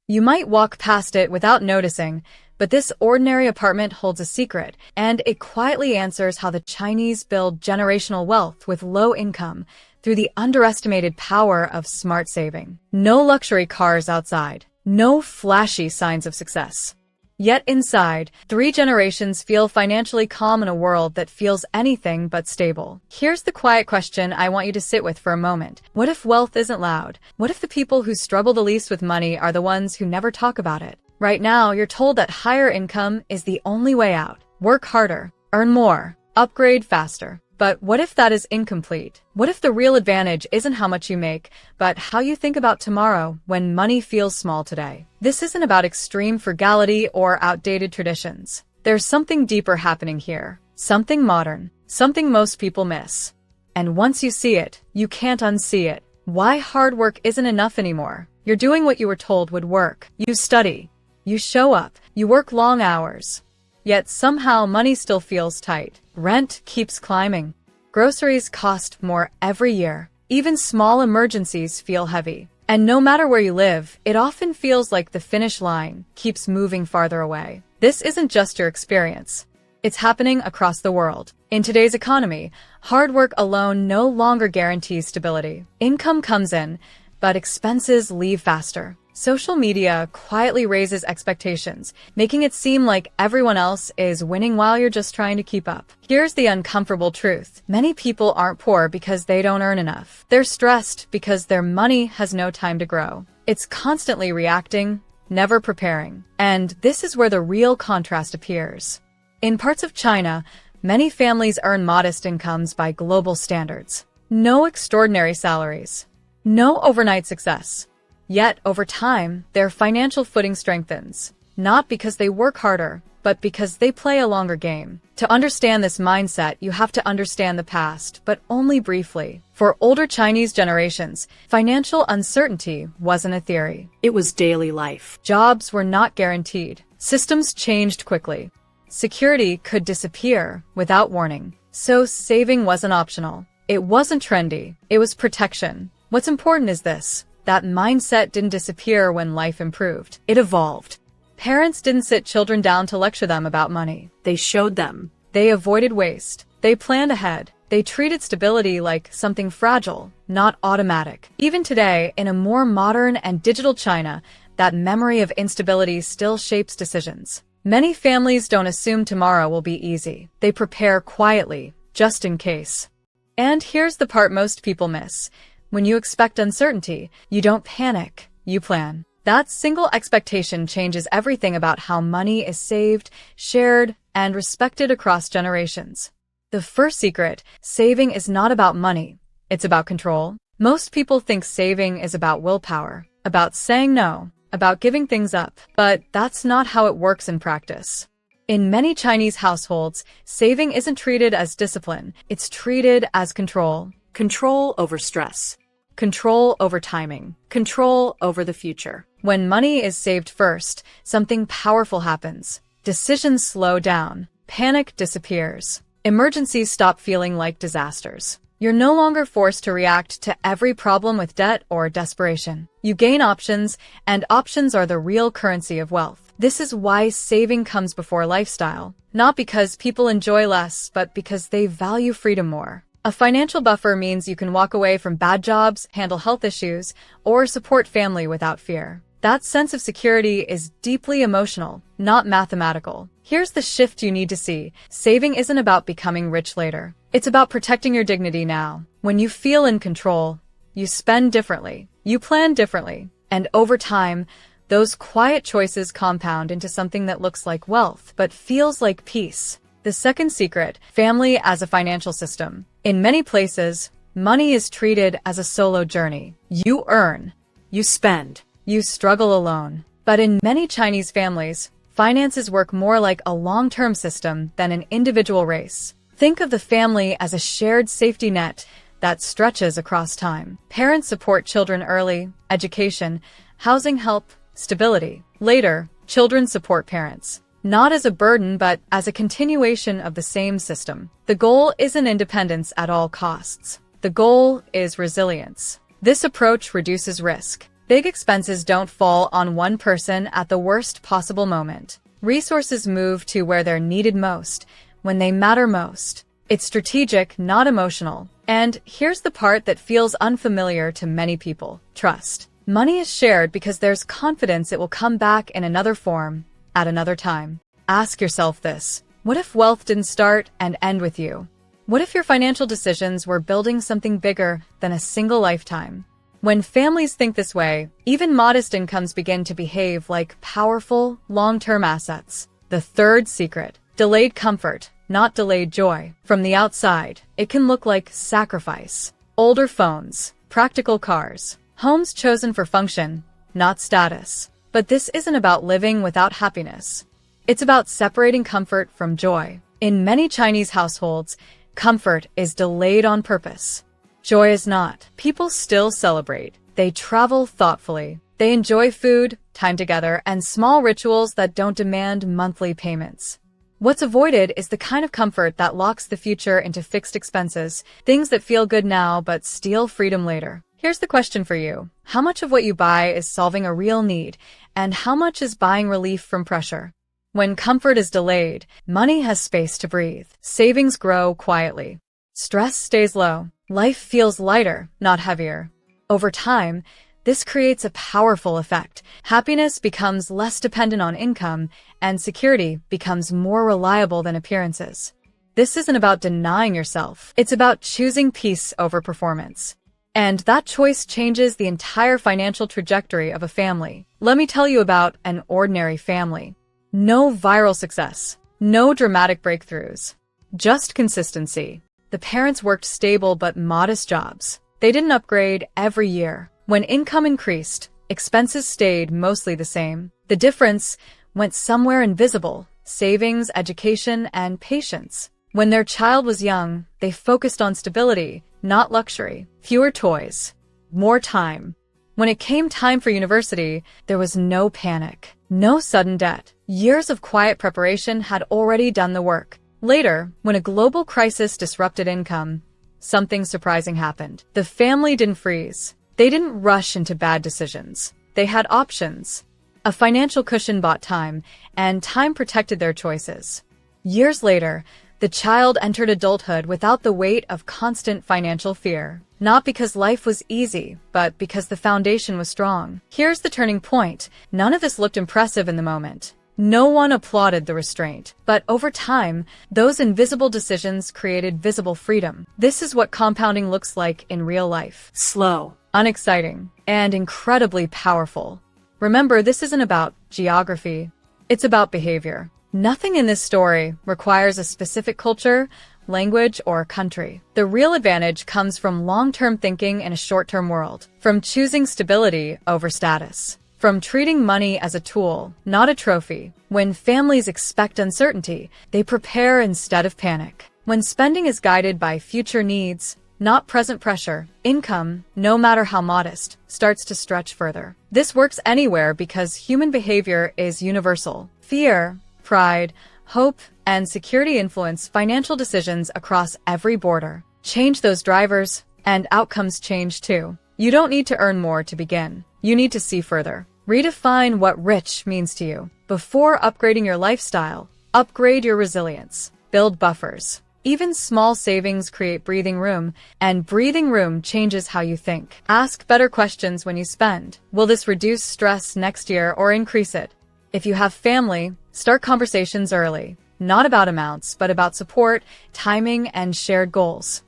You might walk past it without noticing, but this ordinary apartment holds a secret, and it quietly answers how the Chinese build generational wealth with low income through the underestimated power of smart saving. No luxury cars outside, no flashy signs of success. Yet inside, 3 generations feel financially calm in a world that feels anything but stable. Here's the quiet question I want you to sit with for a moment. What if wealth isn't loud? What if the people who struggle the least with money are the ones who never talk about it? Right now, you're told that higher income is the only way out. Work harder, earn more, upgrade faster. But what if that is incomplete? What if the real advantage isn't how much you make, but how you think about tomorrow when money feels small today? This isn't about extreme frugality or outdated traditions. There's something deeper happening here. Something modern. Something most people miss. And once you see it, you can't unsee it. Why hard work isn't enough anymore. You're doing what you were told would work. You study. You show up. You work long hours. Yet somehow money still feels tight. Rent keeps climbing. Groceries cost more every year. Even small emergencies feel heavy. And no matter where you live, it often feels like the finish line keeps moving farther away. This isn't just your experience. It's happening across the world. In today's economy, hard work alone no longer guarantees stability. Income comes in, but expenses leave faster. Social media quietly raises expectations, making it seem like everyone else is winning while you're just trying to keep up. Here's the uncomfortable truth. Many people aren't poor because they don't earn enough. They're stressed because their money has no time to grow. It's constantly reacting, never preparing. And this is where the real contrast appears. In parts of China, many families earn modest incomes by global standards. No extraordinary salaries. No overnight success. Yet, over time, their financial footing strengthens, not because they work harder, but because they play a longer game. To understand this mindset, you have to understand the past, but only briefly. For older Chinese generations, financial uncertainty wasn't a theory. It was daily life. Jobs were not guaranteed. Systems changed quickly. Security could disappear without warning. So saving wasn't optional. It wasn't trendy. It was protection. What's important is this. That mindset didn't disappear when life improved. It evolved. Parents didn't sit children down to lecture them about money. They showed them. They avoided waste. They planned ahead. They treated stability like something fragile, not automatic. Even today, in a more modern and digital China, that memory of instability still shapes decisions. Many families don't assume tomorrow will be easy. They prepare quietly, just in case. And here's the part most people miss. When you expect uncertainty, you don't panic, you plan. That single expectation changes everything about how money is saved, shared, and respected across generations. The first secret, saving is not about money. It's about control. Most people think saving is about willpower, about saying no, about giving things up. But that's not how it works in practice. In many Chinese households, saving isn't treated as discipline. It's treated as control. Control over stress. Control over timing. Control over the future. When money is saved first, something powerful happens. Decisions slow down. Panic disappears. Emergencies stop feeling like disasters. You're no longer forced to react to every problem with debt or desperation. You gain options, and options are the real currency of wealth. This is why saving comes before lifestyle. Not because people enjoy less, but because they value freedom more. A financial buffer means you can walk away from bad jobs, handle health issues, or support family without fear. That sense of security is deeply emotional, not mathematical. Here's the shift you need to see. Saving isn't about becoming rich later. It's about protecting your dignity now. When you feel in control, you spend differently, you plan differently, and over time, those quiet choices compound into something that looks like wealth, but feels like peace. The second secret, family as a financial system. In many places, money is treated as a solo journey. You earn, you spend, you struggle alone. But in many Chinese families, finances work more like a long-term system than an individual race. Think of the family as a shared safety net that stretches across time. Parents support children early, education, housing help, stability. Later, children support parents. Not as a burden, but as a continuation of the same system. The goal isn't independence at all costs. The goal is resilience. This approach reduces risk. Big expenses don't fall on one person at the worst possible moment. Resources move to where they're needed most, when they matter most. It's strategic, not emotional. And here's the part that feels unfamiliar to many people: trust. Money is shared because there's confidence it will come back in another form, at another time. Ask yourself this: what if wealth didn't start and end with you? What if your financial decisions were building something bigger than a single lifetime? When families think this way, even modest incomes begin to behave like powerful, long-term assets. The third secret: delayed comfort, not delayed joy. From the outside, it can look like sacrifice. Older phones, practical cars, homes chosen for function, not status. But this isn't about living without happiness. It's about separating comfort from joy. In many Chinese households, comfort is delayed on purpose. Joy is not. People still celebrate. They travel thoughtfully. They enjoy food, time together, and small rituals that don't demand monthly payments. What's avoided is the kind of comfort that locks the future into fixed expenses, things that feel good now but steal freedom later. Here's the question for you: how much of what you buy is solving a real need, and how much is buying relief from pressure? When comfort is delayed, money has space to breathe. Savings grow quietly. Stress stays low. Life feels lighter, not heavier. Over time, this creates a powerful effect. Happiness becomes less dependent on income, and security becomes more reliable than appearances. This isn't about denying yourself. It's about choosing peace over performance. And that choice changes the entire financial trajectory of a family. Let me tell you about an ordinary family. No viral success, no dramatic breakthroughs, just consistency. The parents worked stable but modest jobs. They didn't upgrade every year. When income increased, expenses stayed mostly the same. The difference went somewhere invisible: savings, education, and patience. When their child was young, they focused on stability, not luxury. Fewer toys, more time. When it came time for university, there was no panic, no sudden debt. Years of quiet preparation had already done the work. Later, when a global crisis disrupted income, something surprising happened. The family didn't freeze. They didn't rush into bad decisions. They had options. A financial cushion bought time, and time protected their choices. Years later, the child entered adulthood without the weight of constant financial fear. Not because life was easy, but because the foundation was strong. Here's the turning point. None of this looked impressive in the moment. No one applauded the restraint. But over time, those invisible decisions created visible freedom. This is what compounding looks like in real life. Slow, Unexciting, and incredibly powerful. Remember, this isn't about geography. It's about behavior. Nothing in this story requires a specific culture, language, or country. The real advantage comes from long-term thinking in a short-term world, from choosing stability over status, from treating money as a tool, not a trophy. When families expect uncertainty, they prepare instead of panic. When spending is guided by future needs, not present pressure, income, no matter how modest, starts to stretch further. This works anywhere because human behavior is universal. Fear, pride, hope, and security influence financial decisions across every border. Change those drivers, and outcomes change too. You don't need to earn more to begin. You need to see further. Redefine what rich means to you. Before upgrading your lifestyle, upgrade your resilience. Build buffers. Even small savings create breathing room, and breathing room changes how you think. Ask better questions when you spend. Will this reduce stress next year or increase it? If you have family, start conversations early. Not about amounts, but about support, timing, and shared goals.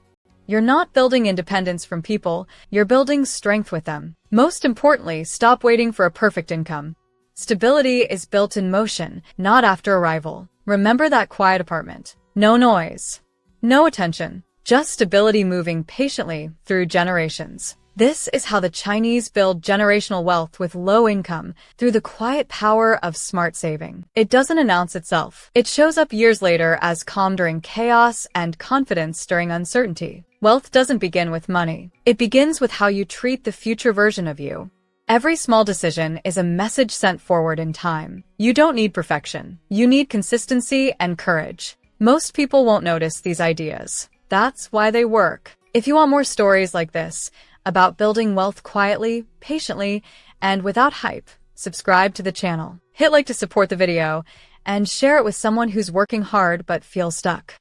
You're not building independence from people, you're building strength with them. Most importantly, stop waiting for a perfect income. Stability is built in motion, not after arrival. Remember that quiet apartment. No noise. No attention. Just stability moving patiently through generations. This is how the Chinese build generational wealth with low income, through the quiet power of smart saving. It doesn't announce itself. It shows up years later as calm during chaos and confidence during uncertainty. Wealth doesn't begin with money. It begins with how you treat the future version of you. Every small decision is a message sent forward in time. You don't need perfection. You need consistency and courage. Most people won't notice these ideas. That's why they work. If you want more stories like this, about building wealth quietly, patiently, And without hype, subscribe to the channel, hit like to support the video, and share it with someone who's working hard but feels stuck.